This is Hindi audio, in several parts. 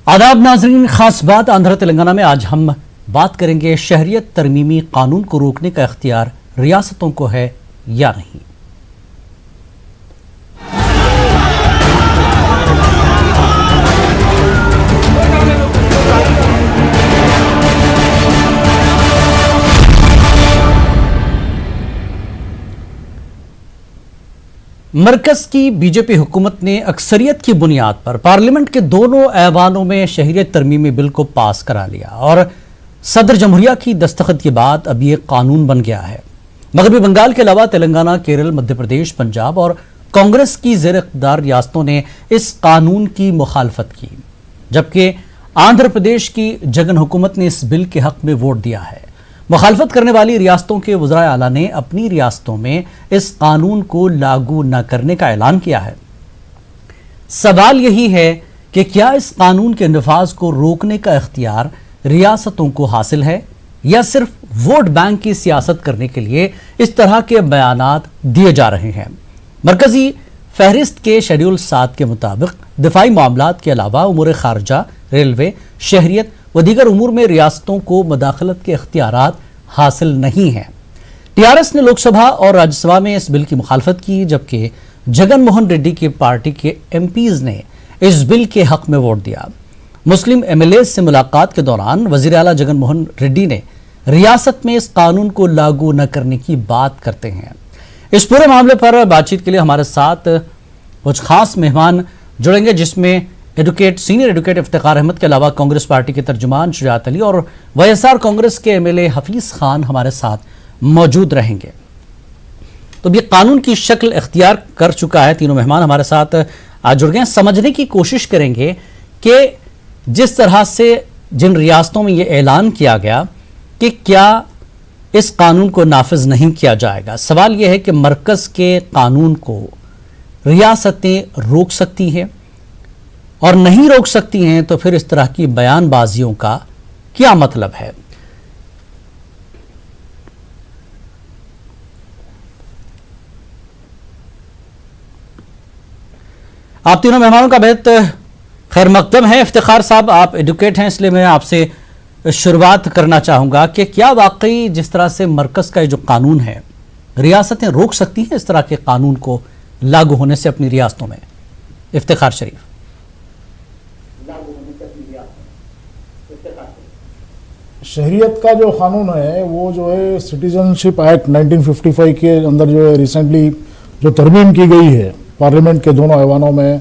आदाब नाजरीन, खास बात आंध्र तेलंगाना में आज हम बात करेंगे शहरियत तरमीमी कानून को रोकने का इख्तियार रियासतों को है या नहीं। मरकज की बीजेपी हुकूमत ने अक्सरियत की बुनियाद पर पार्लियामेंट के दोनों ऐवानों में शहरियत तरमीमी बिल को पास करा लिया और सदर जमहूरिया की दस्तखत के बाद अब ये कानून बन गया है। मगरबी बंगाल के अलावा तेलंगाना, केरल, मध्य प्रदेश, पंजाब और कांग्रेस की ज़ेर इक़्तिदार रियासतों ने इस कानून की मुखालफत की, जबकि आंध्र प्रदेश की जगन हुकूमत ने इस बिल के हक में वोट दिया है। मुखालफत करने वाली रियासतों के वज़राए आला ने अपनी रियासतों में इस कानून को लागू न करने का ऐलान किया है। सवाल यही है कि क्या इस कानून के नफाज को रोकने का इख्तियार रियासतों को हासिल है या सिर्फ वोट बैंक की सियासत करने के लिए इस तरह के बयानात दिए जा रहे हैं। मरकजी फहरिस्त के शेड्यूल 7 के मुताबिक दिफाई मामलात के अलावा उमूर खारजा, रेलवे, शहरियत व दीगर उमूर में रियासतों को मदाखलत के इख्तियारात हासिल नहीं हैं। टीआरएस ने लोकसभा और राज्यसभा में इस बिल की मुखालफत की, जबकि जगन मोहन रेड्डी की पार्टी के एमपीज ने इस बिल के हक में वोट दिया। मुस्लिम एमएलए से मुलाकात के दौरान वजीर आला जगन मोहन रेड्डी ने रियासत में इस कानून को लागू न करने की बात करते हैं। इस पूरे मामले पर बातचीत के लिए हमारे साथ कुछ खास मेहमान जुड़ेंगे, जिसमें सीनियर एडवोकेट इफ्तिखार अहमद के अलावा कांग्रेस पार्टी के तर्जुमान शुजात अली और वाईएसआर कांग्रेस के एमएलए हफीज खान हमारे साथ मौजूद रहेंगे। तो ये कानून की शक्ल इख्तियार कर चुका है। तीनों मेहमान हमारे साथ आज जुड़ गए। समझने की कोशिश करेंगे कि जिस तरह से जिन रियासतों में ये ऐलान किया गया कि क्या इस कानून को नाफिज नहीं किया जाएगा, सवाल यह है कि मरकज के कानून को रियासतें रोक सकती हैं और नहीं रोक सकती हैं, तो फिर इस तरह की बयानबाजियों का क्या मतलब है। आप तीनों मेहमानों का बेहद खैर मकदम है। इफ्तिखार साहब, आप एडवोकेट हैं, इसलिए मैं आपसे शुरुआत करना चाहूंगा कि क्या वाकई जिस तरह से मरकज का जो कानून है, रियासतें रोक सकती हैं इस तरह के कानून को लागू होने से अपनी रियासतों में? इफ्तिखार शरीफ। शहरियत का जो कानून है वो जो है सिटीजनशिप एक्ट 1955 के अंदर जो है रिसेंटली जो तरमीम की गई है पार्लियामेंट के दोनों ऐवानों में,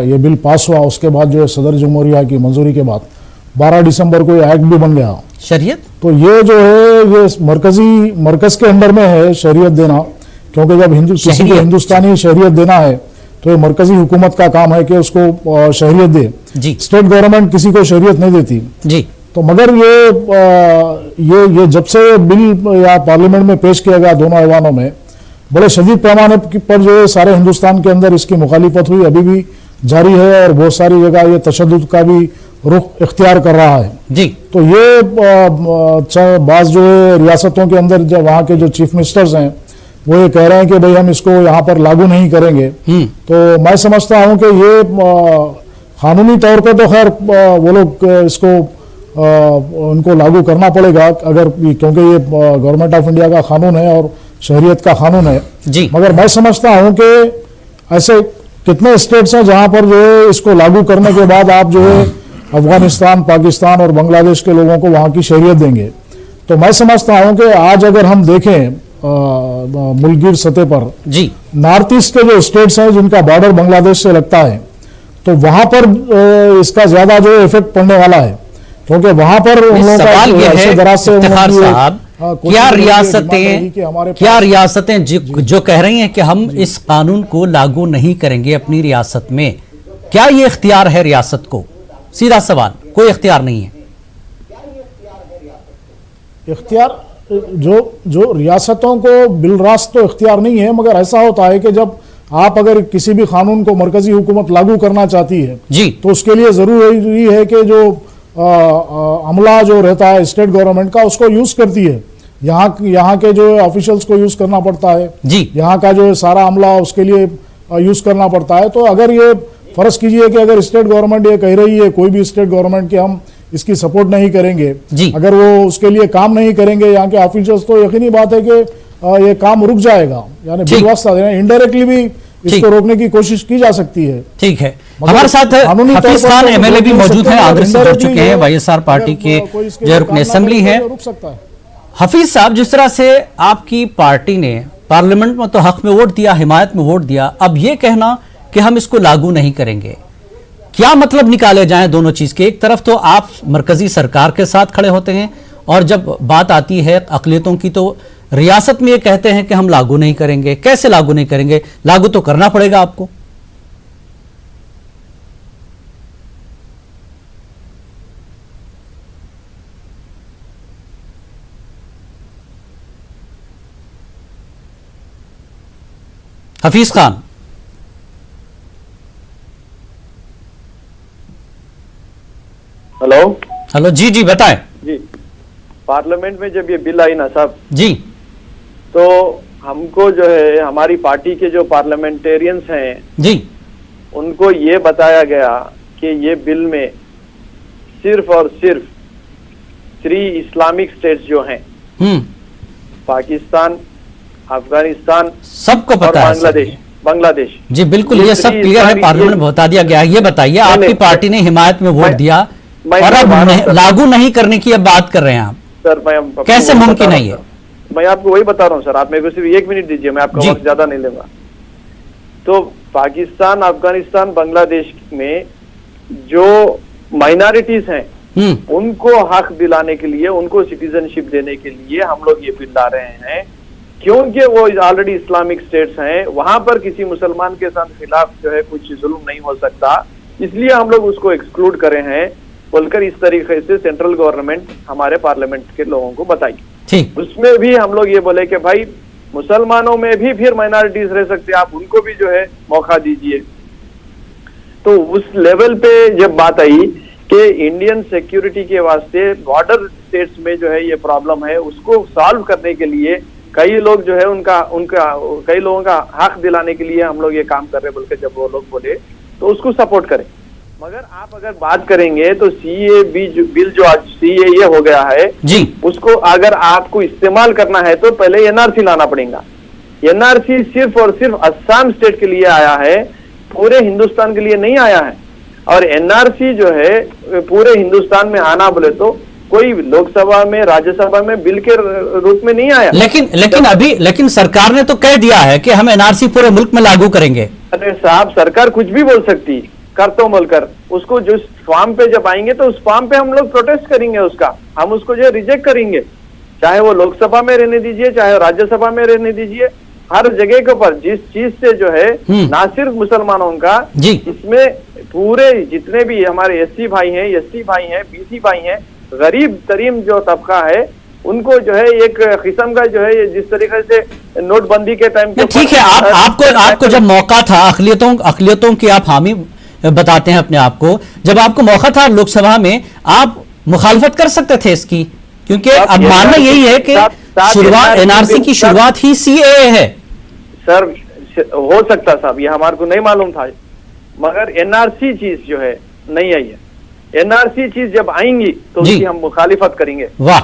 ये बिल पास हुआ। उसके बाद जो है सदर जमहूरिया की मंजूरी के बाद 12 दिसंबर को ये एक्ट भी बन गया शरीयत। तो ये जो है ये मरकज के अंदर में है शहरियत देना, क्योंकि जब किसी को हिंदुस्तानी शहरियत देना है तो ये मरकजी हुकूमत का काम है कि उसको शहरियत दे। स्टेट गवर्नमेंट किसी को शहरियत नहीं देती जी। तो मगर ये जब से बिल या पार्लियामेंट में पेश किया गया दोनों ऐवानों में, बड़े शदीद पैमाने पर जो है सारे हिंदुस्तान के अंदर इसकी मुखालिफत हुई, अभी भी जारी है और बहुत सारी जगह ये तशद्दुद का भी रुख इख्तियार कर रहा है जी। तो ये बात जो है रियासतों के अंदर जब वहाँ के जो चीफ मिनिस्टर्स हैं वो ये कह रहे हैं कि भाई हम इसको यहाँ पर लागू नहीं करेंगे, तो मैं समझता हूँ कि ये कानूनी तौर पर तो खैर वो लोग इसको उनको लागू करना पड़ेगा, अगर क्योंकि ये गवर्नमेंट ऑफ इंडिया का कानून है और शहरियत का कानून है जी। मगर मैं समझता हूं कि ऐसे कितने स्टेट्स हैं जहां पर जो है इसको लागू करने के बाद आप जो है अफगानिस्तान, पाकिस्तान और बांग्लादेश के लोगों को वहां की शहरियत देंगे। तो मैं समझता हूं कि आज अगर हम देखें मुल्कगीर सतह पर जी, नॉर्थ ईस्ट के जो स्टेट्स हैं जिनका बॉर्डर बांग्लादेश से लगता है, तो वहां पर इसका ज्यादा जो इफेक्ट पड़ने वाला है, क्योंकि वहां पर उन लोगों का ऐसे दराज से क्या रियासतें जो कह रही हैं कि हम इस कानून को लागू नहीं करेंगे अपनी रियासत में, क्या ये इख्तियार है रियासत को? सीधा सवाल, कोई इख्तियार नहीं है। इख्तियार जो रियासतों को बिलरास्त तो इख्तियार नहीं है, मगर ऐसा होता है कि जब आप अगर किसी भी कानून को मरकजी हुकूमत लागू करना चाहती है जी, तो उसके लिए जरूरी है कि जो अमला जो रहता है स्टेट गवर्नमेंट का उसको यूज करती है, यहाँ के जो ऑफिशियल्स को यूज करना पड़ता है जी, यहाँ का जो सारा अमला उसके लिए यूज करना पड़ता है। तो अगर ये फर्ज कीजिए कि अगर स्टेट गवर्नमेंट ये कह रही है, कोई भी स्टेट गवर्नमेंट की हम इसकी सपोर्ट नहीं करेंगे, अगर वो उसके लिए काम नहीं करेंगे यहाँ के ऑफिसर्स, तो यकीनी बात है कि ये काम रुक जाएगा। यानी बिलवास्ता इनडायरेक्टली भी इसको रोकने की कोशिश की जा सकती है। ठीक है, हमारे साथ हफीज खान एमएलए भी मौजूद हैं, आगरा से जुड़ चुके हैं, वाईएसआर पार्टी के जो रुकन असेंबली है। हफीज साहब, जिस तरह से आपकी पार्टी ने पार्लियामेंट में तो हक में वोट दिया, हिमायत में वोट दिया, अब ये कहना कि हम इसको लागू नहीं करेंगे, क्या मतलब निकाले जाएं दोनों चीज के? एक तरफ तो आप मरकजी सरकार के साथ खड़े होते हैं और जब बात आती है अकलियतों की तो रियासत में ये कहते हैं कि हम लागू नहीं करेंगे। कैसे लागू नहीं करेंगे? लागू तो करना पड़ेगा आपको। हफीज खान, हेलो हेलो, जी जी बताएं। जी, पार्लियामेंट में जब ये बिल आई ना साहब जी, तो हमको जो है हमारी पार्टी के जो पार्लियामेंटेरियंस हैं जी, उनको ये बताया गया कि ये बिल में सिर्फ और सिर्फ 3 इस्लामिक स्टेट्स जो हैं, पाकिस्तान, अफगानिस्तान सबको और पता है, बांग्लादेश जी बिल्कुल, ये सब क्लियर है, पार्लियामेंट में बता दिया गया है। ये बताइए, आपकी पार्टी ने हिमायत में वोट दिया और अब लागू नहीं करने की अब बात कर रहे हैं आप, सर मैं कैसे मुमकिन है ये? मैं आपको वही बता रहा हूँ सर, आप मेरे को सिर्फ 1 मिनट दीजिए, मैं आपका वक्त ज्यादा नहीं लूंगा। तो पाकिस्तान, अफगानिस्तान, बांग्लादेश में जो माइनॉरिटीज हैं उनको हक दिलाने के लिए, उनको सिटीजनशिप देने के लिए हम लोग ये बिल ला रहे हैं, क्योंकि वो ऑलरेडी इस्लामिक स्टेट्स हैं, वहां पर किसी मुसलमान के साथ खिलाफ जो है कुछ जुल्म नहीं हो सकता, इसलिए हम लोग उसको एक्सक्लूड करे हैं बोलकर इस तरीके से सेंट्रल गवर्नमेंट हमारे पार्लियामेंट के लोगों को बताई। ठीक, उसमें भी हम लोग ये बोले कि भाई मुसलमानों में भी फिर माइनॉरिटीज रह सकते हैं, आप उनको भी जो है मौका दीजिए। तो उस लेवल पे जब बात आई कि इंडियन सिक्योरिटी के वास्ते बॉर्डर स्टेट्स में जो है ये प्रॉब्लम है, उसको सॉल्व करने के लिए कई लोग जो है उनका कई लोगों का हक दिलाने के लिए हम लोग ये काम कर रहे हैं बोल के जब वो लोग बोले तो उसको सपोर्ट करें। मगर आप अगर बात करेंगे तो सीए बिल जो आज सीए हो गया है जी, उसको अगर आपको इस्तेमाल करना है तो पहले एनआरसी लाना पड़ेगा। एनआरसी सिर्फ और सिर्फ असम स्टेट के लिए आया है, पूरे हिंदुस्तान के लिए नहीं आया है। और एनआरसी जो है पूरे हिंदुस्तान में आना बोले तो कोई लोकसभा में, राज्यसभा में बिल के रूप में नहीं आया। लेकिन सरकार ने तो कह दिया है कि हम एनआरसी पूरे मुल्क में लागू करेंगे। अरे साहब, सरकार कुछ भी बोल सकती, कर तो बोलकर उसको जो फॉर्म पे जब आएंगे तो उस फॉर्म पे हम लोग प्रोटेस्ट करेंगे, उसका हम उसको जो रिजेक्ट करेंगे, चाहे वो लोकसभा में रहने दीजिए, चाहे राज्यसभा में रहने दीजिए, हर जगह के ऊपर जिस चीज से जो है ना सिर्फ मुसलमानों का, इसमें पूरे जितने भी हमारे एससी भाई हैं, बीसी भाई हैं, गरीब तरीन जो तबका है, उनको जो है एक किस्म का जो है जिस तरीके से नोटबंदी के टाइम पे, ठीक है, आपको जब मौका था, अकलियतों की आप हामी बताते हैं अपने आप को, जब आपको मौका था लोकसभा में, आप मुखालफत कर सकते थे इसकी, क्योंकि अब मानना यही है कि शुरुआत एनआरसी की शुरुआत ही सीएए है। सर हो सकता साहब, ये हमारे को नहीं मालूम था, मगर एनआरसी चीज जो है नहीं आई है। एनआरसी चीज जब आएंगी तो उसकी हम मुखालिफत करेंगे। वाह,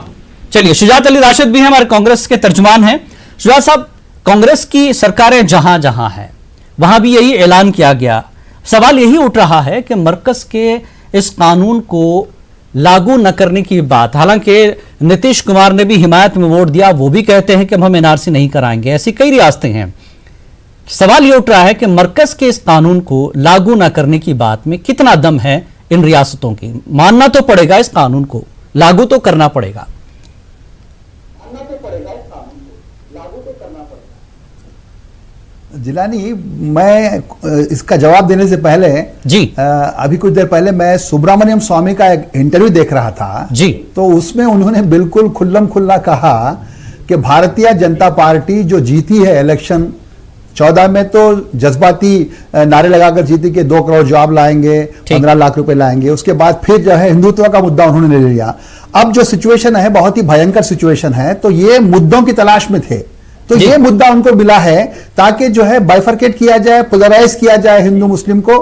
चलिए, शुजात अली राशिद भी हमारे कांग्रेस के तर्जुमान हैं। शुजात साहब, कांग्रेस की सरकारें जहां जहां हैं वहां भी यही ऐलान किया गया, सवाल यही उठ रहा है कि मरकज के इस कानून को लागू न करने की बात, हालांकि नीतीश कुमार ने भी हिमायत में वोट दिया, वो भी कहते हैं कि हम एनआरसी नहीं कराएंगे, ऐसी कई रियासतें हैं। सवाल ये उठ रहा है कि मरकज के इस कानून को लागू न करने की बात में कितना दम है इन रियासतों की? मानना तो पड़ेगा इस कानून को, लागू तो करना पड़ेगा। जिलानी, मैं इसका जवाब देने से पहले जी, अभी कुछ देर पहले मैं सुब्रमण्यम स्वामी का एक इंटरव्यू देख रहा था जी, तो उसमें उन्होंने बिल्कुल खुल्लम खुल्ला कहा कि भारतीय जनता पार्टी जो जीती है इलेक्शन 14 में, तो जज्बाती नारे लगाकर जीती कि 2 करोड़ जॉब लाएंगे, 15 लाख रुपए लाएंगे। उसके बाद फिर जो है हिंदुत्व का मुद्दा उन्होंने ले लिया। अब जो सिचुएशन है बहुत ही भयंकर सिचुएशन है, तो ये मुद्दों की तलाश में थे, तो ये मुद्दा उनको मिला है ताकि जो है बाइफरकेट किया जाए, पोलराइज किया जाए हिंदू मुस्लिम को।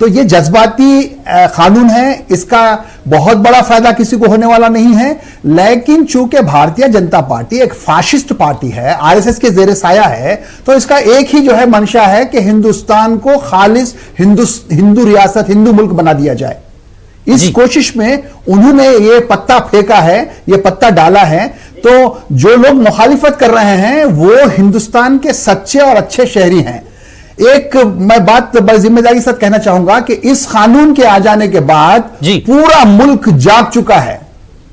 तो ये जज्बाती कानून है, इसका बहुत बड़ा फायदा किसी को होने वाला नहीं है। लेकिन चूंकि भारतीय जनता पार्टी एक फाशिस्ट पार्टी है, आरएसएस के जेर साया है, तो इसका एक ही जो है मंशा है कि हिंदुस्तान को खालिस हिंदू रियासत, हिंदू मुल्क बना दिया जाए। इस कोशिश में उन्होंने ये पत्ता फेंका है, ये पत्ता डाला है। तो जो लोग मुखालिफत कर रहे हैं वो हिंदुस्तान के सच्चे और अच्छे शहरी हैं। एक मैं बात बड़ी जिम्मेदारी के साथ कहना चाहूंगा कि इस कानून के आ जाने के बाद पूरा मुल्क जाग चुका है।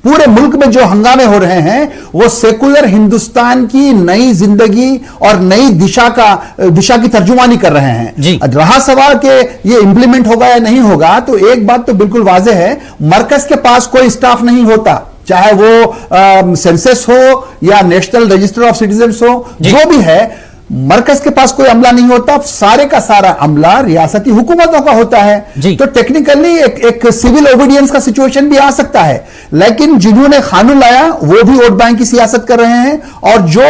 पूरे मुल्क में जो हंगामे हो रहे हैं वो सेकुलर हिंदुस्तान की नई जिंदगी और नई दिशा की तर्जुमानी कर रहे हैं। रहा सवाल कि ये इंप्लीमेंट होगा या नहीं होगा, तो एक बात तो बिल्कुल वाज़ेह है, मरकज के पास कोई स्टाफ नहीं होता, चाहे वो सेंसस हो या नेशनल रजिस्टर ऑफ सिटीजन्स हो, जो भी है, मरकज के पास कोई अमला नहीं होता। सारे का सारा अमला रियासती हुकूमतों का होता है। तो टेक्निकली एक सिविल ओबीडियंस का सिचुएशन भी आ सकता है। लेकिन जिन्होंने कानून लाया वो भी वोट बैंक की सियासत कर रहे हैं, और जो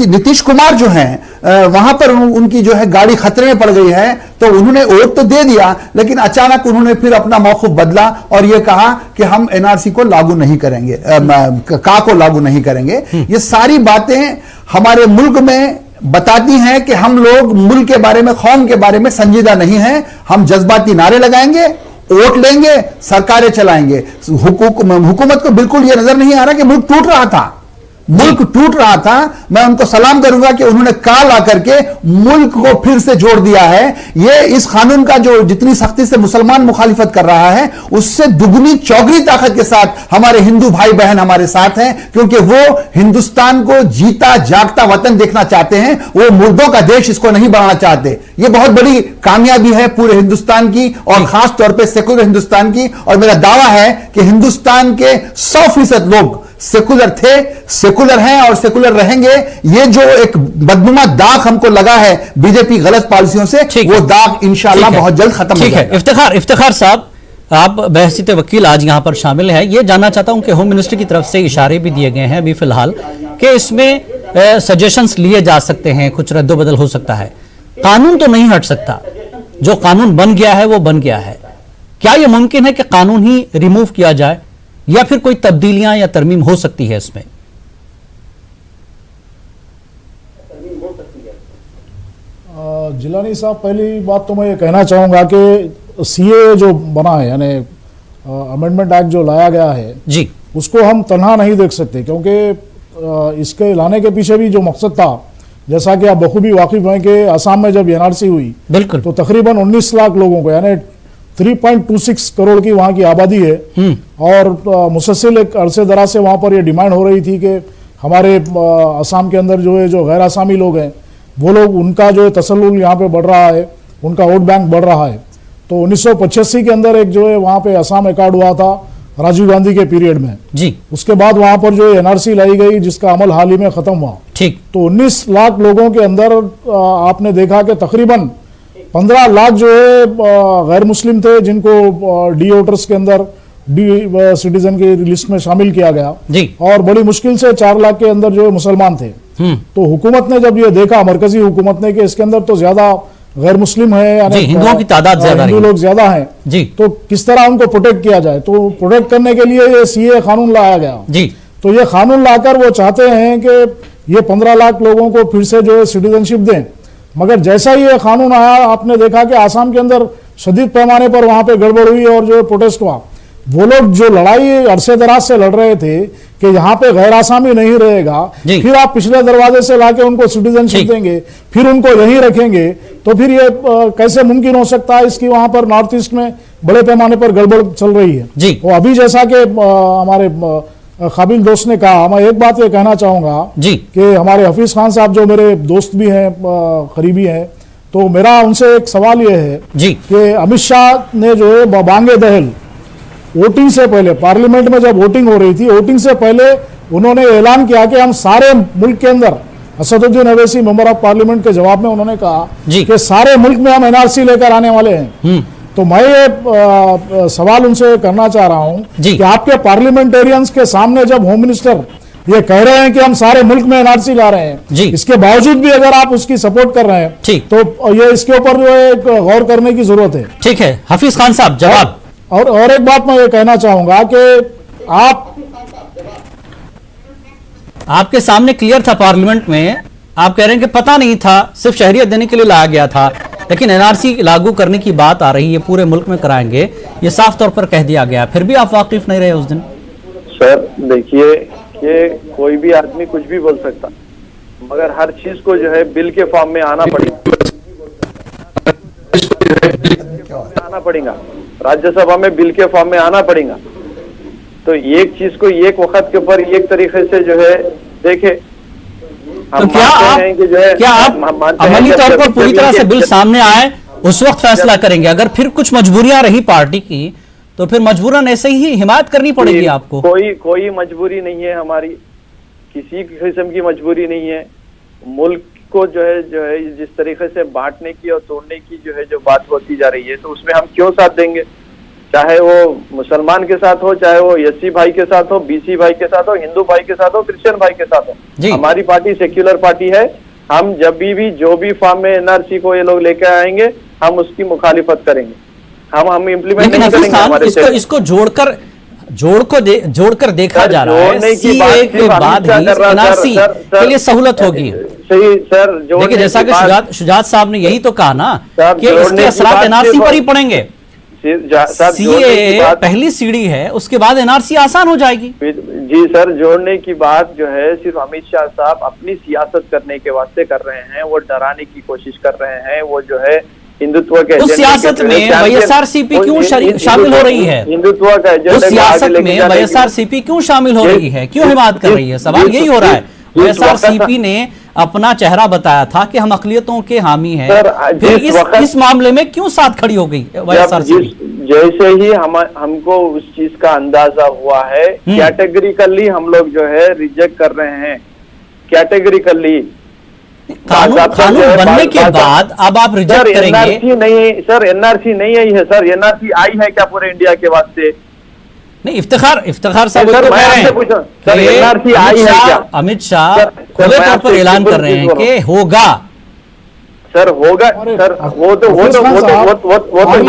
नीतीश कुमार जो हैं वहां पर उनकी जो है गाड़ी खतरे में पड़ गई है, तो उन्होंने वोट तो दे दिया, लेकिन अचानक उन्होंने फिर अपना मौक़िफ़ बदला और यह कहा कि हम एनआरसी को लागू नहीं करेंगे, को लागू नहीं करेंगे। ये सारी बातें हमारे मुल्क में बताती हैं कि हम लोग मुल्क के बारे में, कौम के बारे में संजीदा नहीं हैं। हम जज्बाती नारे लगाएंगे, वोट लेंगे, सरकारें चलाएंगे। हुकूमत को बिल्कुल यह नजर नहीं आ रहा कि मुल्क टूट रहा था, मुल्क टूट रहा था। मैं उनको सलाम करूंगा कि उन्होंने काल आकर के मुल्क को फिर से जोड़ दिया है। ये इस कानून का जो जितनी सख्ती से मुसलमान मुखालिफत कर रहा है, उससे दुगनी चौगनी ताकत के साथ हमारे हिंदू भाई बहन हमारे साथ हैं, क्योंकि वो हिंदुस्तान को जीता जागता वतन देखना चाहते हैं। वो मुर्दों का देश इसको नहीं बनाना चाहते। ये बहुत बड़ी कामयाबी है पूरे हिंदुस्तान की, और खास तौर पर सेकुलर हिंदुस्तान की। और मेरा दावा है कि हिंदुस्तान के 100% लोग सेकुलर थे, सेकुलर हैं और सेकुलर रहेंगे। ये जो एक बदनुमा दाग हमको लगा है बीजेपी गलत पॉलिसियों से, वो दाग इंशाअल्लाह बहुत जल्द खत्म हो जाएगा। इफ्तिखार साहब, आप बहसीत वकील आज यहां पर शामिल हैं। ये जानना चाहता हूं कि होम मिनिस्ट्री की तरफ से इशारे भी दिए गए हैं अभी फिलहाल कि इसमें सजेशंस लिए जा सकते हैं, कुछ रद्दोबदल हो सकता है। कानून तो नहीं हट सकता, जो कानून बन गया है वो बन गया है। क्या यह मुमकिन है कि कानून ही रिमूव किया जाए, या फिर कोई तब्दीलियां या तरमीम हो सकती है इसमें? जिलानी साहब, पहली बात तो मैं ये कहना चाहूंगा कि सीए जो बना है, यानी अमेंडमेंट एक्ट जो लाया गया है जी, उसको हम तन्हा नहीं देख सकते, क्योंकि इसके लाने के पीछे भी जो मकसद था, जैसा कि आप बखूबी वाकिफ हैं कि असम में जब एनआरसी हुई बिल्कुल, तो तकरीबन 19 लाख लोगों को, यानी 3.26 करोड़ की वहां की आबादी है, और मुसलसल एक अरसे दराज से वहां पर ये डिमांड हो रही थी कि हमारे असम के अंदर जो है, जो गैर आसामी लोग हैं, वो लोग, उनका जो है तसल्लुल यहाँ पे बढ़ रहा है, उनका वोट बैंक बढ़ रहा है। तो 1985 के अंदर एक जो है वहां पे असम अकॉर्ड हुआ था राजीव गांधी के पीरियड में जी। उसके बाद वहां पर जो एनआरसी लाई गई, जिसका अमल हाल ही में खत्म हुआ। ठीक। तो 19 लाख लोगों के अंदर आपने देखा कि तकरीबन 15 लाख जो है गैर मुस्लिम थे, जिनको डी वोटर्स के अंदर, डी सिटीजन की लिस्ट में शामिल किया गया जी। और बड़ी मुश्किल से 4 लाख के अंदर जो है मुसलमान थे। तो हुकूमत ने जब ये देखा, मरकजी हुकूमत ने, कि इसके अंदर तो ज्यादा गैर मुस्लिम है, यानी हिंदुओं की तादाद ज्यादा, हिंदू लोग ज्यादा हैं जी, तो किस तरह उनको प्रोटेक्ट किया जाए। तो प्रोटेक्ट करने के लिए ये सीए कानून लाया गया जी। तो ये कानून लाकर वो चाहते हैं कि ये 15 लाख लोगों को फिर से जो है सिटीजनशिप दें। मगर जैसा ही ये कानून आया, आपने देखा कि आसाम के अंदर शदीद पैमाने पर वहां पे गड़बड़ हुई और जो प्रोटेस्ट हुआ। वो लोग जो लड़ाई अरसे दराज से लड़ रहे थे कि यहाँ पे गैर आसामी नहीं रहेगा, फिर आप पिछले दरवाजे से लाके उनको सिटीजनशिप देंगे, फिर उनको यहीं रखेंगे, तो फिर ये कैसे मुमकिन हो सकता है। इसकी वहां पर नॉर्थ ईस्ट में बड़े पैमाने पर गड़बड़ चल रही है जी। तो अभी जैसा कि हमारे काबिल दोस्त ने कहा, मैं एक बात ये कहना चाहूंगा जी कि हमारे हफीज खान साहब जो मेरे दोस्त भी हैं, करीबी हैं, तो मेरा उनसे एक सवाल ये है जी कि अमित शाह ने जो है बांगे दहल वोटिंग से पहले, पार्लियामेंट में जब वोटिंग हो रही थी, वोटिंग से पहले उन्होंने ऐलान किया कि हम सारे मुल्क के अंदर, Asaduddin Owaisi member of parliament के जवाब में उन्होंने कहा कि सारे मुल्क में हम एनआरसी लेकर आने वाले हैं। तो मैं ये सवाल उनसे करना चाह रहा हूं कि आपके पार्लियामेंटेरियंस के सामने जब होम मिनिस्टर ये कह रहे हैं कि हम सारे मुल्क में एनआरसी ला रहे हैं जी। इसके बावजूद भी अगर आप उसकी सपोर्ट कर रहे हैं ठीक। तो ये इसके ऊपर जो है एक गौर करने की जरूरत है। ठीक है हफीज खान साहब, जवाब। और एक बात मैं ये कहना चाहूंगा कि आपके सामने क्लियर था पार्लियामेंट में, आप कह रहे हैं कि पता नहीं था, सिर्फ शहरियत देने के लिए लाया गया था, लेकिन एनआरसी लागू करने की बात आ रही है, पूरे मुल्क में कराएंगे, ये साफ तौर पर कह दिया गया, फिर भी आप वाकिफ नहीं रहे उस दिन। सर देखिए, ये कोई भी आदमी कुछ भी बोल सकता, मगर हर चीज को जो है बिल के फॉर्म में आना पड़ेगा, राज्यसभा में बिल के फॉर्म में आना पड़ेगा। तो एक चीज को एक वक्त के ऊपर एक तरीके से जो है देखे, तो क्या आप अमली तौर पर पूरी तरह से बिल सामने आए उस वक्त फैसला करेंगे? अगर फिर कुछ मजबूरियां रही पार्टी की तो फिर मजबूरन ऐसे ही हिमायत करनी पड़ेगी आपको। कोई मजबूरी नहीं है हमारी, किसी किस्म की मजबूरी नहीं है। मुल्क को जो है जिस तरीके से बांटने की और तोड़ने की जो है जो बात होती जा रही है, तो उसमें हम क्यों साथ देंगे? चाहे वो मुसलमान के साथ हो, चाहे वो एससी भाई के साथ हो, बीसी भाई के साथ हो, हिंदू भाई के साथ हो, क्रिश्चियन भाई के साथ हो। हमारी पार्टी सेक्युलर पार्टी है। हम जब भी जो भी फॉर्म में एनआरसी को ये लोग लेकर आएंगे, हम उसकी मुखालिफत करेंगे, हम इम्प्लीमेंट नहीं करेंगे। इसको जोड़कर देखा जा रहा है, सीए के बाद ही एनआरसी के लिए सहूलत होगी। सही सर, देखिए जैसा कि शुजात साहब ने यही तो कहा ना कि इसके असरात एनआरसी पर ही पड़ेंगे। सीए पहली सीढ़ी है, उसके बाद एनआरसी आसान हो जाएगी। जी सर, जोड़ने की बात जो है सिर्फ अमित शाह साहब अपनी सियासत करने के वास्ते कर रहे हैं, वो डराने की कोशिश कर रहे हैं, वो जो है हिंदुत्व के उस सियासत में वाईएसआरसीपी क्यों शामिल हो रही है? हिंदुत्व का उस सियासत में वाईएसआरसीपी क्यों शामिल हो रही है, क्यों हिमायत कर रही है? सवाल यही हो रहा है। वाईएसआरसीपी ने अपना चेहरा बताया था कि हम अकलियतों के हामी हैं, फिर इस मामले में क्यों साथ खड़ी हो गई वाईएसआरसीपी? जैसे ही हमको उस चीज का अंदाजा हुआ है, कैटेगरिकली हम लोग जो है रिजेक्ट कर रहे हैं, कैटेगरिकली। कानून बनने के बाद अब आप रिजेक्ट करेंगे? एनआरसी नहीं सर, एनआरसी नहीं आई है सर, एनआरसी आई है क्या पूरे इंडिया के वास्ते? नहीं, इफ्तिखार साहब कह रहे हैं एनआरसी आई है क्या? अमित शाह खुले तौर पर ऐलान कर रहे हैं कि होगा। सर होगा सर, वो तो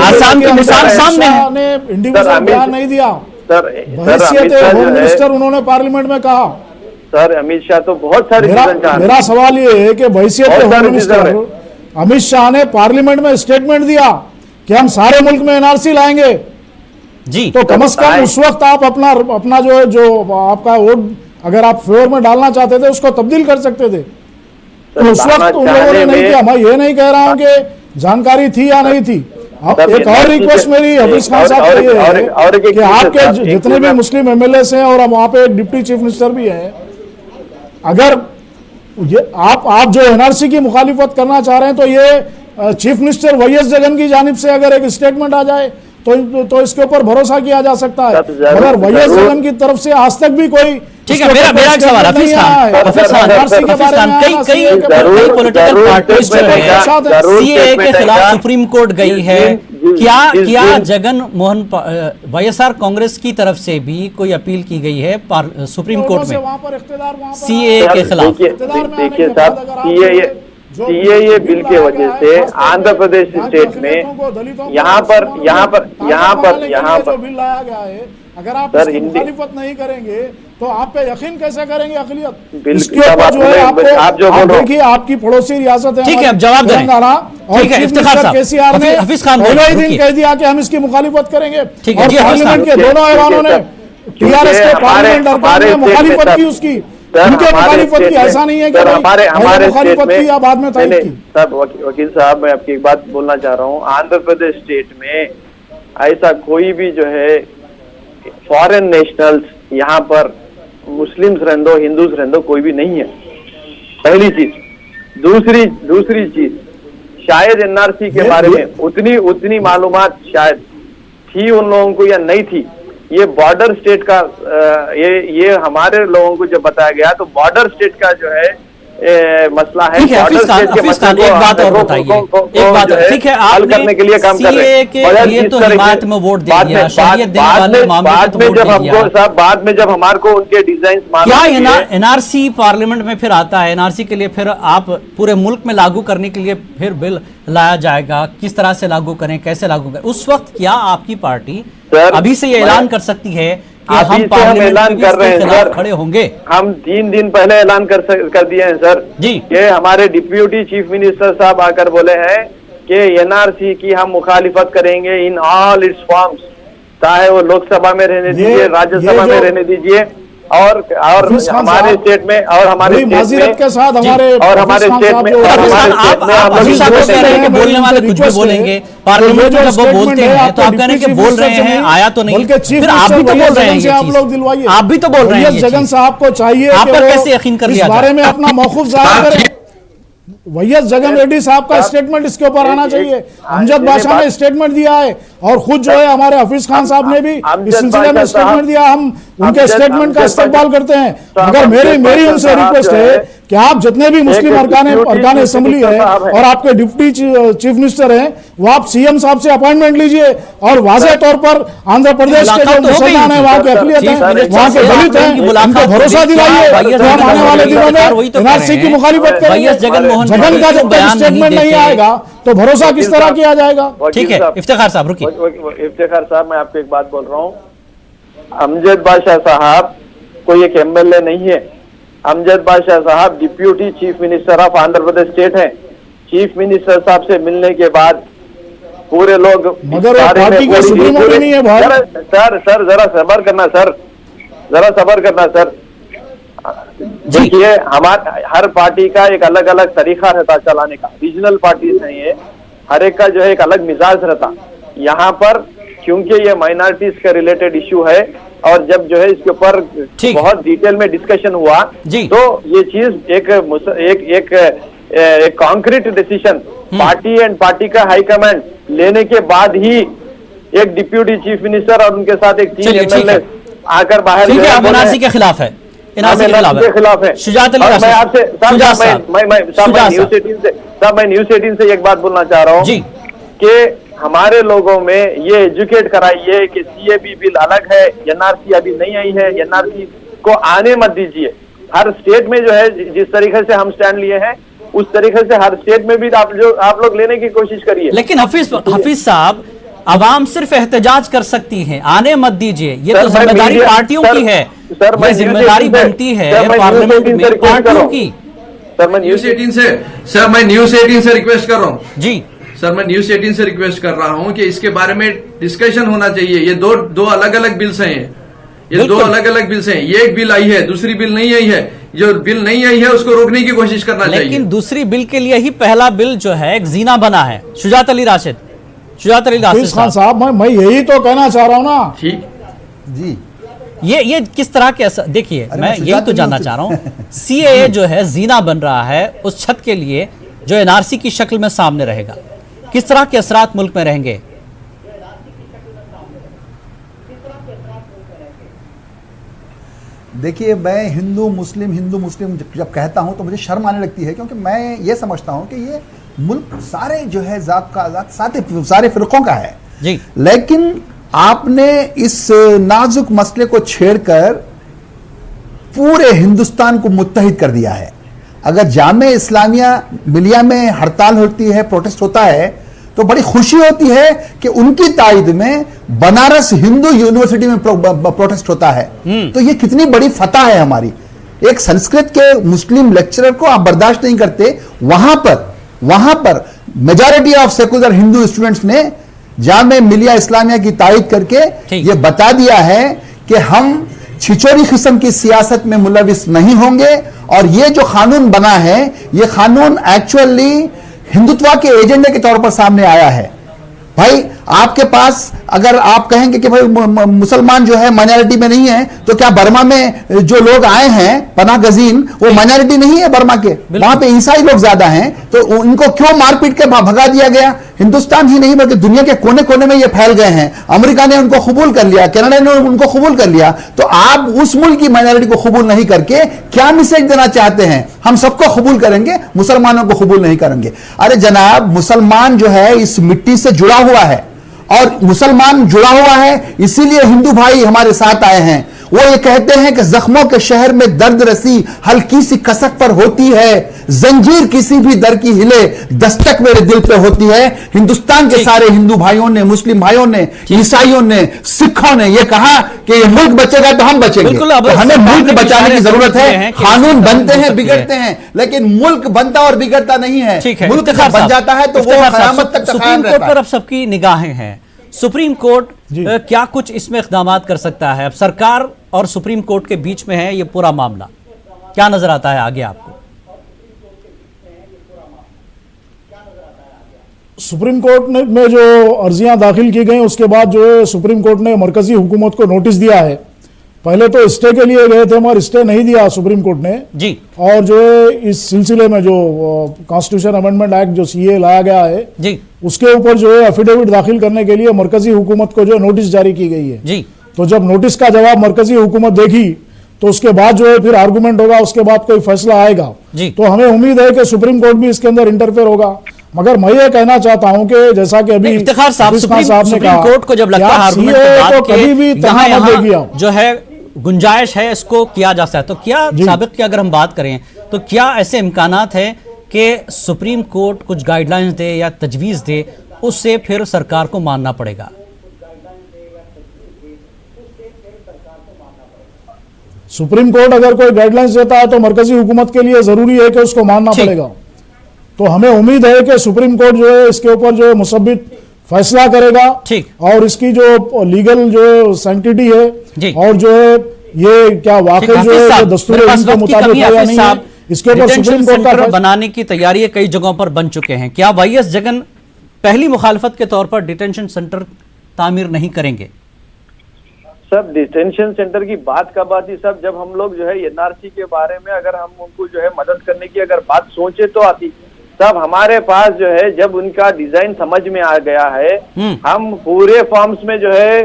आसाम की मिसाल सामने है। इंडिविजुअल बयान नहीं दिया सर, होम मिनिस्टर उन्होंने पार्लियामेंट में कहा। सर अमित शाह तो बहुत सारे मेरा सवाल ये है कि हैसियत के होम मिनिस्टर अमित शाह ने पार्लियामेंट में स्टेटमेंट दिया कि हम सारे मुल्क में एनआरसी लाएंगे जी, तो कम से कम उस वक्त आप अपना जो आपका वोट अगर आप फेवर में डालना चाहते थे उसको तब्दील कर सकते थे। तो उस वक्त उन लोगों ने नहीं किया। मैं ये नहीं कह रहा हूं कि जानकारी थी या नहीं थी। एक और रिक्वेस्ट मेरी हफीज खान साहब को ये है कि आपके जितने भी मुस्लिम एमएलए हैं और वहां पे एक डिप्टी चीफ मिनिस्टर भी है, अगर ये आप जो एनआरसी की मुखालिफत करना चाह रहे हैं, तो ये चीफ मिनिस्टर वाईएस जगन की जानिब से अगर एक स्टेटमेंट आ जाए तो इसके ऊपर भरोसा किया जा सकता है। मगर वाईएस जगन की तरफ से आज तक भी कोई ठीक है। मेरा एक सवाल हफीज खान, कई पॉलिटिकल पार्टीज जो है सीए के खिलाफ सुप्रीम कोर्ट गई है, क्या जगन मोहन वाईएसआर कांग्रेस की तरफ से भी कोई अपील की गई है सुप्रीम कोर्ट में सीए के खिलाफ? देखिए साहब, सीए बिल के वजह से आंध्र प्रदेश स्टेट में यहाँ पर बिल लाया गया है, अगर आप इसकी मुखालिफत नहीं करेंगे तो आप पे यकीन कैसे करेंगे अकलियत? इसके ऊपर जो है आप देखिए, आपकी पड़ोसी रियासत है, ठीक है, अब जवाब दें। ठीक है, इफ्तिखार साहब, केसीआर ने हफीज खान पहले ही दिन कह दिया कि हम इसकी मुखालिफत करेंगे, और पार्लियामेंट के दोनों ऐवानों ने टीआरएस के पार्लियामेंट अरकान ने मुखालिफत की उसकी। उनके मुखालिफत की, ऐसा नहीं है कि हमारे मुखालिफत की या बाद में तय की। सब वकील साहब, मैं आपकी एक बात बोलना चाह रहा हूँ, आंध्र प्रदेश स्टेट में ऐसा कोई भी जो है फॉरेन नेशनल्स यहाँ पर मुस्लिम्स रहंदो हिंदूज रहंदो कोई भी नहीं है, पहली चीज। दूसरी चीज, शायद एनआरसी के बारे में उतनी मालूमात शायद थी उन लोगों को या नहीं थी। ये बॉर्डर स्टेट का ये हमारे लोगों को जब बताया गया तो बॉर्डर स्टेट का जो है मसला है। ठीक है हफीज खान, एक बात और बताइए, एक बात, ठीक है हल आपने करने के लिए काम कर रहे हैं के लिए तो हिमायत में वोट दे दिया, शरीयत देने वाले मामले में तो वोट दे दिया, बाद में जब हमारे को उनके डिजाइन क्या एनआरसी पार्लियामेंट में फिर आता है, एनआरसी के लिए फिर आप पूरे मुल्क में लागू करने के लिए फिर बिल लाया जाएगा, किस तरह से लागू करें, कैसे लागू करें, उस वक्त क्या आपकी पार्टी अभी से ये ऐलान कर सकती है कि हम ऐलान कर रहे हैं सर, खड़े होंगे? हम 3 दिन पहले ऐलान कर दिए हैं सर जी, कि हमारे डिप्यूटी चीफ मिनिस्टर साहब आकर बोले हैं कि एनआरसी की हम मुखालिफत करेंगे इन ऑल इट्स फॉर्म्स, चाहे वो लोकसभा में रहने दीजिए, राज्यसभा में रहने दीजिए, और हमारे स्टेट में और हमारे माज़ीरत के साथ हमारे स्टेट में बोलने वाले कुछ भी बोलेंगे, पार्लियामेंट में जब वो बोलते हैं तो आप कह रहे हैं कि बोल रहे हैं, आया तो नहीं, फिर आप भी तो बोल रहे हैं, आप लोग दिलवाइए, आप भी तो बोल रहे हैं जगन साहब को चाहिए, आप पर कैसे यकीन कर लिया इस बारे में अपना मौक़िफ़ ज़ाहिर करें। वैएस जगन रेड्डी साहब का स्टेटमेंट इसके ऊपर आना चाहिए। अमजद बादशाह ने स्टेटमेंट दिया है और खुद जो है हमारे हफीज खान साहब ने भी इस सिलसिले में स्टेटमेंट दिया, हम उनके स्टेटमेंट का इस्तेमाल करते हैं। मगर मेरी उनसे रिक्वेस्ट है कि आप जितने भी मुस्लिम अरकान असेंबली है और आपके डिप्टी चीफ मिनिस्टर हैं, वो आप सीएम साहब से अपॉइंटमेंट लीजिए और वाज़ेह तौर पर आंध्र प्रदेश के जो मुसलमान हैं, वहाँ के अकलियत हैं, वहाँ के दलित हैं, उनको भरोसा दिलाइए कि हम आने वाले दिनों में एनआरसी की मुखालिफत करेंगे। जगन का जब तक स्टेटमेंट नहीं आएगा तो भरोसा किस तरह किया जाएगा? ठीक है इफ्तिखार साहब रुकिए। इफ्तिखार साहब, मैं आपको एक बात बोल रहा हूँ, अमजद बादशाह साहब कोई एक एमएलए नहीं है। अमजद बादशाह साहब deputy chief minister of Andhra Pradesh state हैं। चीफ मिनिस्टर साहब से मिलने के बाद पूरे लोग मगर पार्टी का सुप्रीमो नहीं है भाई। सर जरा सबर करना सर, जरा सबर करना सर। देखिए हर पार्टी का एक अलग अलग तरीका रहता चलाने का, रीजनल पार्टीज है ये, हर एक का जो है एक अलग मिजाज रहता। यहाँ पर क्योंकि ये माइनॉरिटीज का रिलेटेड इश्यू है और जब जो है इसके ऊपर बहुत डिटेल में डिस्कशन हुआ तो ये चीज एक concrete decision party and party का हाईकमांड लेने के बाद ही एक डिप्यूटी चीफ मिनिस्टर और उनके साथ एक 3 एमएलए आकर बाहर एनआरसी के खिलाफ है, के खिलाफ है। मैं आपसे मैं न्यूज़ 18 से एक बात बोलना चाह रहा हूँ कि हमारे लोगों में ये एजुकेट कराइए कि सीएबी बिल अलग है, एनआरसी अभी नहीं आई है, एनआरसी को आने मत दीजिए। हर स्टेट में जो है जिस तरीके से हम स्टैंड लिए हैं उस तरीके से हर स्टेट में भी आप लोग लेने की कोशिश करिए। लेकिन हफीज साहब, अवाम सिर्फ एहतजाज कर सकती है, आने मत दीजिए, ये तो जिम्मेदारी पार्टियों की है, ये जिम्मेदारी बनती है पार्लियामेंट में पार्टियों की। सर मैं न्यूज़ 18 से रिक्वेस्ट कर रहा हूँ जी सर, मैं न्यूज़ 18 से रिक्वेस्ट कर रहा हूं कि इसके बारे में डिस्कशन होना चाहिए। ये दो अलग अलग बिल्स हैं, ये 2 अलग अलग बिल्स हैं। ये एक बिल आई है, दूसरी बिल नहीं आई है। जो बिल नहीं आई है उसको रोकने की कोशिश करना चाहिए। लेकिन दूसरी बिल के लिए ही पहला बिल जो है एक जीना बना है। शुजात अली राशिद खान साहब, मैं यही तो कहना चाह रहा हूँ ना। ठीक जी, ये किस तरह के असर, देखिए मैं यही तो जानना चाह रहा हूँ। सीएए जो है जीना बन रहा है, उस छत के लिए जो एनआरसी की शक्ल में सामने रहेगा, किस तरह के असरात मुल्क में रहेंगे? देखिए, मैं हिंदू मुस्लिम जब कहता हूं तो मुझे शर्म आने लगती है, क्योंकि मैं ये समझता हूं कि ये मुल्क सारे जो है सारे फिरकों का है जी। लेकिन आपने इस नाजुक मसले को छेड़कर पूरे हिंदुस्तान को मुत्तहिद कर दिया है। अगर जामे इस्लामिया मिलिया में हड़ताल होती है, प्रोटेस्ट होता है, तो बड़ी खुशी होती है कि उनकी तायद में बनारस हिंदू यूनिवर्सिटी में प्रोटेस्ट होता है। तो ये कितनी बड़ी फतह है हमारी। एक संस्कृत के मुस्लिम लेक्चरर को आप बर्दाश्त नहीं करते, वहां पर majority of secular Hindu students ने जामे मिलिया इस्लामिया की तायद करके ये बता दिया है कि हम छिछोरी किस्म की सियासत में मुलविस नहीं होंगे, और ये जो कानून बना है, ये कानून एक्चुअली हिंदुत्व के एजेंडे के तौर पर सामने आया है। भाई, आपके पास अगर आप कहेंगे कि भाई मुसलमान जो है माइनॉरिटी में नहीं है, तो क्या बर्मा में जो लोग आए हैं पनाह गजीन वो माइनॉरिटी नहीं है बर्मा के? वहां पे ईसाई लोग ज्यादा हैं, तो उनको क्यों मारपीट के भगा दिया गया? हिंदुस्तान ही नहीं बल्कि दुनिया के कोने कोने में ये फैल गए हैं। अमेरिका ने उनको कबूल कर लिया, कनाडा ने उनको कबूल कर लिया, तो आप उस मुल्क की माइनॉरिटी को कबूल नहीं करके क्या मैसेज देना चाहते हैं? हम सबको कबूल करेंगे, मुसलमानों को कबूल नहीं करेंगे। अरे जनाब, मुसलमान जो है इस मिट्टी से जुड़ा हुआ है, और मुसलमान जुड़ा हुआ है इसीलिए हिंदू भाई हमारे साथ आए हैं। वो ये कहते हैं कि जख्मों के शहर में दर्द रसी हल्की सी कसक पर होती है, जंजीर किसी भी दर की हिले दस्तक मेरे दिल पे होती है। हिंदुस्तान के सारे हिंदू भाइयों ने, मुस्लिम भाइयों ने, ईसाइयों ने, सिखों ने ये कहा कि ये मुल्क बचेगा तो हम बचेंगे। तो हमें मुल्क बचाने की जरूरत है। कानून बनते हैं, बिगड़ते हैं, लेकिन मुल्क बनता और बिगड़ता नहीं है। मुल्क जब बन जाता है तो वो कयामत तक सुप्रीम कोर्ट पर अब सबकी निगाहें हैं। सुप्रीम कोर्ट क्या कुछ इसमें इक़दामात कर सकता है? अब सरकार और सुप्रीम कोर्ट के बीच में है ये पूरा मामला, क्या नजर आता है आगे आपको? सुप्रीम कोर्ट में जो अर्जियां दाखिल की गई उसके बाद जो है सुप्रीम कोर्ट ने मरकजी हुकूमत को नोटिस दिया है। पहले तो स्टे के लिए गए थे मगर स्टे नहीं दिया सुप्रीम कोर्ट ने जी। और जो है इस सिलसिले में जो कॉन्स्टिट्यूशन अमेंडमेंट एक्ट जो सीए लाया गया है जी, उसके ऊपर जो है एफिडेविट दाखिल करने के लिए मरकजी हुकूमत को जो नोटिस जारी की गई है जी। तो जब नोटिस का जवाब मरकजी हुकूमत देगी तो उसके बाद जो है फिर आर्गूमेंट होगा, उसके बाद कोई फैसला आएगा जी। तो हमें उम्मीद है कि सुप्रीम कोर्ट भी इसके अंदर इंटरफेयर होगा। मगर मैं ये कहना चाहता हूं कि जैसा कि अभी इफ्तिखार साहब, हफीज खान साहब ने सुप्रीम कहा कोर्ट को जब लगता है आर्गुमेंट CAA के बाद को कि कभी भी यहाँ तनख्वाह मत देगी आप। जो है गुंजाइश है इसको किया जा सकता है, तो क्या साबिक की अगर हम बात करें तो क्या ऐसे इम्कानात है कि सुप्रीम कोर्ट कुछ गाइडलाइंस दे या तजवीज़ दे, उससे फिर सरकार को मानना पड़ेगा? सुप्रीम कोर्ट अगर कोई गाइडलाइंस देता है तो मरकजी हुकूमत के लिए जरूरी है कि उसको मानना पड़ेगा। तो हमें उम्मीद है कि सुप्रीम कोर्ट जो है इसके ऊपर जो है मुसब्बित फैसला करेगा ठीक। और इसकी जो लीगल जो सैंक्टिटी है और जो है ये क्या वाकई जो है दस्तूर के मुताबिक है या नहीं है, इसके ऊपर सुप्रीम कोर्ट का बनाने की तैयारी कई जगहों पर बन चुके हैं। क्या वाईएस जगन पहली मुखालफत के तौर पर डिटेंशन सेंटर तामीर नहीं करेंगे? सब डिटेंशन सेंटर की बात कब आती सब, जब हम लोग जो है एनआरसी के बारे में अगर हम उनको जो है मदद करने की अगर बात सोचे तो आती। सब हमारे पास जो है जब उनका डिजाइन समझ में आ गया है, हम पूरे फॉर्म्स में जो है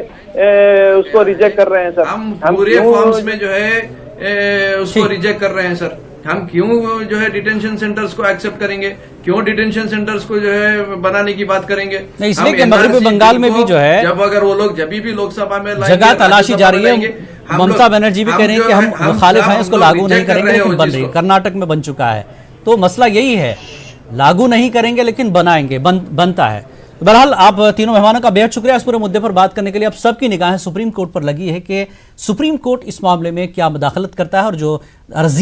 उसको रिजेक्ट कर रहे हैं सर। हम पूरे फॉर्म्स में जो है उसको रिजेक्ट कर रहे हैं सर। हम क्यों जो है डिटेंशन सेंटर्स को एक्सेप्ट करेंगे? क्यों डिटेंशन सेंटर्स को जो है बनाने की बात करेंगे? नहीं, इसलिए कि मगरबी बंगाल में भी जो है जब अगर वो लोग जब भी लोकसभा में जगह तलाशी जा रही है। ममता बनर्जी भी कह रही है कि हम मुखालिफ हैं, इसको लागू नहीं करेंगे, लेकिन बन रही है। कर्नाटक में बन चुका है, तो मसला यही है, लागू नहीं करेंगे लेकिन बनाएंगे, बनता है। बहरहाल आप तीनों मेहमानों का बेहद शुक्रिया इस पूरे मुद्दे पर बात करने के लिए। अब सबकी निगाहें सुप्रीम कोर्ट पर लगी है कि सुप्रीम कोर्ट इस मामले में क्या मुदाखलत करता है और जो अर्जी